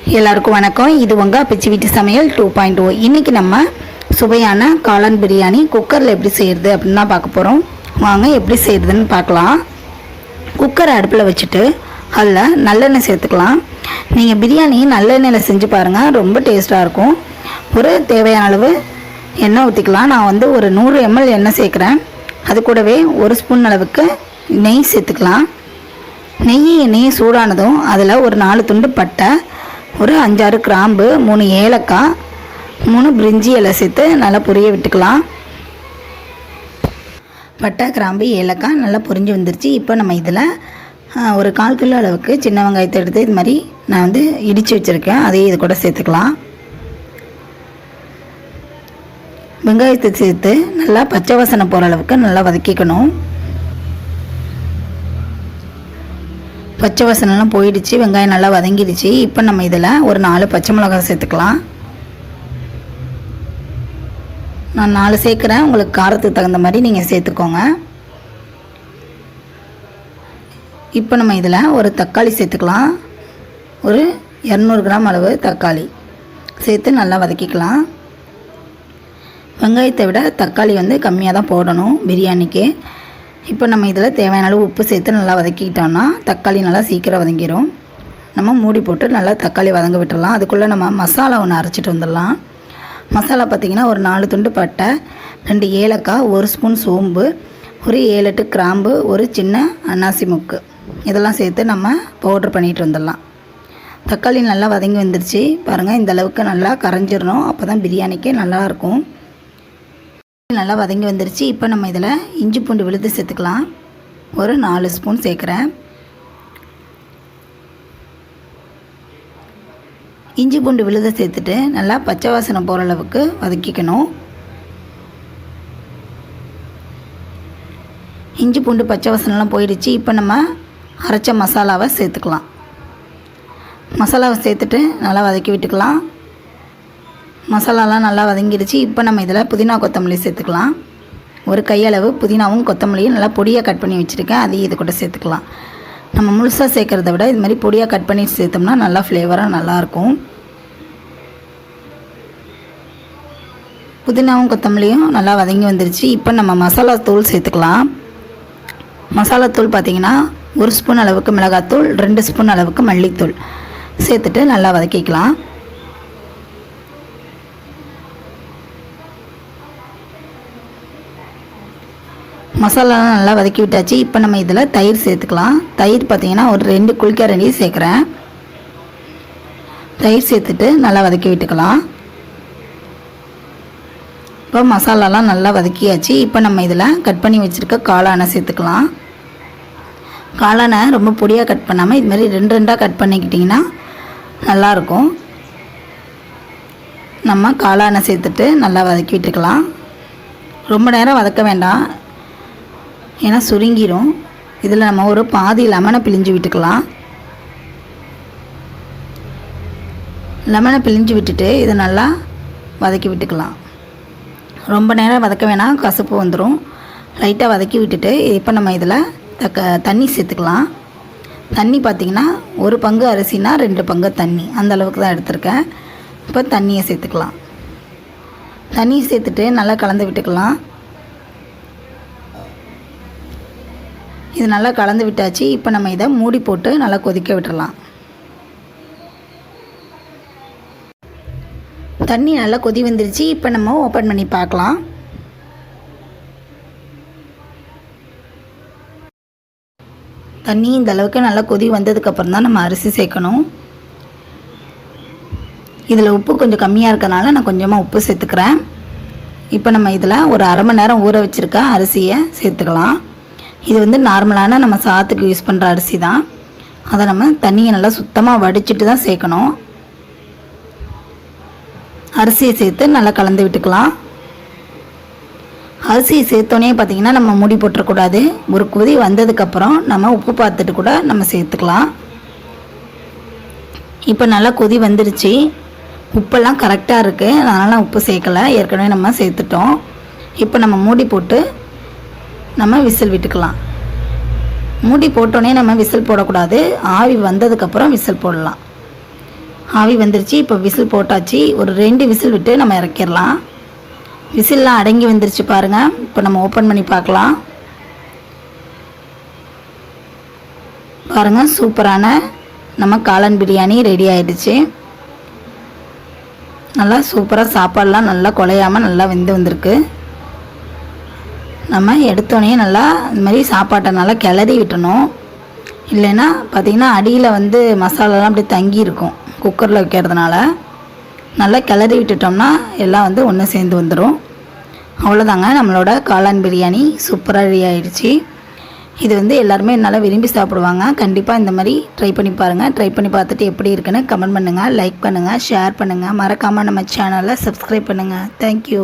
எல்லாருக்கும் வணக்கம். இது உங்கள் பிச்சி வீட்டு சமையல் 2.0. இன்றைக்கி நம்ம சுவையான காளான் பிரியாணி குக்கரில் எப்படி செய்கிறது அப்படின்னு தான் பார்க்க போகிறோம். வாங்க எப்படி செய்கிறதுன்னு பார்க்கலாம். குக்கரை அடுப்பில் வச்சுட்டு அதில் நல்லெண்ணெய் சேர்த்துக்கலாம். நீங்கள் பிரியாணி நல்லெண்ணெயில் செஞ்சு பாருங்கள், ரொம்ப டேஸ்ட்டாக இருக்கும். ஒரு தேவையான அளவு எண்ணெய் ஊற்றிக்கலாம். நான் ஒரு 100 ml எண்ணெய் சேர்க்குறேன். அது கூடவே 1 ஸ்பூன் அளவுக்கு நெய் சேர்த்துக்கலாம். நெய் சூடானதும் அதில் ஒரு 4 துண்டு பட்டை, ஒரு 5-6 கிராம்பு, 3 ஏலக்காய், 3 பிரிஞ்சி இலை சேர்த்து நல்லா பொரிய விட்டுக்கலாம். பட்டை, கிராம்பு, ஏலக்காய் நல்லா பொரிஞ்சு வந்துருச்சு. இப்போ நம்ம இதில் ஒரு 1/4 கிலோ அளவுக்கு சின்ன வெங்காயத்தை எடுத்து இது மாதிரி நான் இடித்து வச்சுருக்கேன். அதையும் இது கூட சேர்த்துக்கலாம். வெங்காயத்தை சேர்த்து நல்லா பச்சை வாசனை போகிற அளவுக்கு நல்லா வதக்கிக்கணும். பச்சை வாசனைலாம் போயிடுச்சு, வெங்காயம் நல்லா வதங்கிடுச்சு. இப்போ நம்ம இதில் ஒரு 4 பச்சை மிளகாய் சேர்த்துக்கலாம். நான் 4 சேர்க்குறேன், உங்களுக்கு காரத்துக்கு தகுந்த மாதிரி நீங்கள் சேர்த்துக்கோங்க. இப்போ நம்ம இதில் ஒரு தக்காளி சேர்த்துக்கலாம். ஒரு 200 கிராம் அளவு தக்காளி சேர்த்து நல்லா வதக்கிக்கலாம். வெங்காயத்தை விட தக்காளி கம்மியாக தான் போடணும் பிரியாணிக்கு. இப்போ நம்ம இதில் தேவையான அளவு உப்பு சேர்த்து நல்லா வதக்கிக்கிட்டோம்னா தக்காளி நல்லா சீக்கிரம் வதங்கிடும். நம்ம மூடி போட்டு நல்லா தக்காளி வதங்க விட்டுடலாம். அதுக்குள்ளே நம்ம மசாலா ஒன்று அரைச்சிட்டு வந்துடலாம். மசாலா பார்த்திங்கன்னா ஒரு 4 துண்டு பட்டை, 2 ஏலக்காய், 1 ஸ்பூன் சோம்பு, ஒரு 7-8 கிராம்பு, ஒரு சின்ன அன்னாசி முக்கு, இதெல்லாம் சேர்த்து நம்ம பவுட்ரு பண்ணிட்டு வந்துடலாம். தக்காளி நல்லா வதங்கி வந்துருச்சு பாருங்கள். இந்த அளவுக்கு நல்லா கரைஞ்சிடணும், அப்போ தான் பிரியாணிக்கு நல்லாயிருக்கும். நல்லா வதங்கி வந்துருச்சு. இப்போ நம்ம இதில் இஞ்சி பூண்டு விழுது சேர்த்துக்கலாம். ஒரு 4 ஸ்பூன் சேர்க்குறேன். இஞ்சி பூண்டு விழுதை சேர்த்துட்டு நல்லா பச்சை வாசனை போகிற அளவுக்கு வதக்கிக்கணும். இஞ்சி பூண்டு பச்சை வாசனைலாம் போயிடுச்சு. இப்போ நம்ம அரைச்ச மசாலாவை சேர்த்துக்கலாம். மசாலாவை சேர்த்துட்டு நல்லா வதக்கி விட்டுக்கலாம். மசாலாலாம் நல்லா வதங்கிடுச்சு. இப்போ நம்ம இதில் புதினா கொத்தமல்லி சேர்த்துக்கலாம். ஒரு கையளவு புதினாவும் கொத்தமல்லியும் நல்லா பொடியாக கட் பண்ணி வச்சுருக்கேன், அதையும் இது கூட சேர்த்துக்கலாம். நம்ம முழுசாக சேர்க்குறத விட இது மாதிரி பொடியாக கட் பண்ணி சேர்த்தோம்னா நல்லா ஃப்ளேவராக நல்லாயிருக்கும். புதினாவும் கொத்தமல்லியும் நல்லா வதங்கி வந்துருச்சு. இப்போ நம்ம மசாலா தூள் சேர்த்துக்கலாம். மசாலா தூள் பார்த்திங்கன்னா 1 ஸ்பூன் அளவுக்கு மிளகாத்தூள், 2 ஸ்பூன் அளவுக்கு மல்லித்தூள் சேர்த்துட்டு நல்லா வதக்கிக்கலாம். மசாலாலாம் நல்லா வதக்கி விட்டாச்சு. இப்போ நம்ம இதில் தயிர் சேர்த்துக்கலாம். தயிர் பார்த்திங்கன்னா ஒரு 2 குழிக்கரண்டி சேர்க்குறேன். தயிர் சேர்த்துட்டு நல்லா வதக்கி விட்டுக்கலாம். இப்போ மசாலாலாம் நல்லா வதக்கியாச்சு. இப்போ நம்ம இதில் கட் பண்ணி வச்சுருக்க காளானை சேர்த்துக்கலாம். காளானை ரொம்ப பொடியாக கட் பண்ணாமல் இது மாதிரி 2 கட் பண்ணிக்கிட்டிங்கன்னா நல்லாயிருக்கும். நம்ம காளானை சேர்த்துட்டு நல்லா வதக்கி விட்டுக்கலாம். ரொம்ப நேரம் வதக்க வேண்டாம், ஏன்னா சுருங்கிடும். இதில் நம்ம ஒரு பாதி லெமனை பிழிஞ்சு விட்டுக்கலாம். லெமனை பிழிஞ்சு விட்டுட்டு இதை நல்லா வதக்கி விட்டுக்கலாம். ரொம்ப நேரம் வதக்க வேணாம், கசப்பு வந்துடும். லைட்டாக வதக்கி விட்டுட்டு இப்போ நம்ம இதில் தண்ணி சேர்த்துக்கலாம். தண்ணி பார்த்திங்கன்னா 1 பங்கு அரிசினா 2 பங்கு தண்ணி, அந்த அளவுக்கு தான் எடுத்திருக்கேன். இப்போ தண்ணியை சேர்த்துக்கலாம். தண்ணியை சேர்த்துட்டு நல்லா கலந்து விட்டுக்கலாம். இது நல்லா கலந்து விட்டாச்சு. இப்போ நம்ம இதை மூடி போட்டு நல்லா கொதிக்க விட்டுடலாம். தண்ணி நல்லா கொதி வந்துருச்சு. இப்போ நம்ம ஓப்பன் பண்ணி பார்க்கலாம். தண்ணி இந்த அளவுக்கு நல்லா கொதி வந்ததுக்கப்புறம் தான் நம்ம அரிசி சேர்க்கணும். இதில் உப்பு கொஞ்சம் கம்மியாக இருக்கனால நான் கொஞ்சமாக உப்பு சேர்த்துக்கிறேன். இப்போ நம்ம இதில் ஒரு அரை மணி நேரம் ஊற வச்சுருக்க அரிசியை சேர்த்துக்கலாம். இது நார்மலான நம்ம சாதத்துக்கு யூஸ் பண்ணுற அரிசி தான். அதை நம்ம தண்ணியை நல்லா சுத்தமாக வடிச்சிட்டு தான் சேர்க்கணும். அரிசியை சேர்த்து நல்லா கலந்து விட்டுக்கலாம். அரிசியை சேர்த்தோன்னே பார்த்திங்கன்னா நம்ம மூடி போட்டுறக்கூடாது. ஒரு கொதி வந்ததுக்கப்புறம் நம்ம உப்பு பார்த்துட்டு கூட நம்ம சேர்த்துக்கலாம். இப்போ நல்லா கொதி வந்துடுச்சு. உப்பெல்லாம் கரெக்டாக இருக்குது, அதனால் உப்பு சேர்க்கலை, ஏற்கனவே நம்ம சேர்த்துட்டோம். இப்போ நம்ம மூடி போட்டு நம்ம விசில் விட்டுக்கலாம். மூடி போட்டோன்னே நம்ம விசில் போடக்கூடாது, ஆவி வந்ததுக்கப்புறம் விசில் போடலாம். ஆவி வந்துருச்சு. இப்போ விசில் போட்டாச்சு. ஒரு 2 விசில் விட்டு நம்ம இறக்கிடலாம். விசில்லாம் அடங்கி வந்துருச்சு பாருங்கள். இப்போ நம்ம ஓப்பன் பண்ணி பார்க்கலாம். பாருங்கள், சூப்பரான நம்ம காளான் பிரியாணி ரெடி ஆகிடுச்சு. நல்லா சூப்பராக சாப்பாடெலாம் நல்லா குலையாமல் நல்லா வெந்து வந்திருக்கு. நம்ம எடுத்தோடனே நல்லா இந்த மாதிரி சாப்பாட்டை நல்லா கிளறி விட்டணும். இல்லைன்னா பார்த்திங்கன்னா அடியில் வந்து மசாலாலாம் அப்படி தங்கி இருக்கும் குக்கரில் வைக்கிறதுனால. நல்லா கிளறி விட்டுட்டோம்னா எல்லாம் வந்து ஒன்று சேர்ந்து வந்துடும். அவ்வளோதாங்க, நம்மளோட காளான் பிரியாணி சூப்பராக ரெடி ஆகிடுச்சு. இது வந்து எல்லாருமே நல்லா விரும்பி சாப்பிடுவாங்க. கண்டிப்பாக இந்த மாதிரி ட்ரை பண்ணி பாருங்கள். ட்ரை பண்ணி பார்த்துட்டு எப்படி இருக்குன்னு கமெண்ட் பண்ணுங்கள், லைக் பண்ணுங்கள், ஷேர் பண்ணுங்கள். மறக்காமல் நம்ம சேனலை சப்ஸ்கிரைப் பண்ணுங்கள். தேங்க்யூ.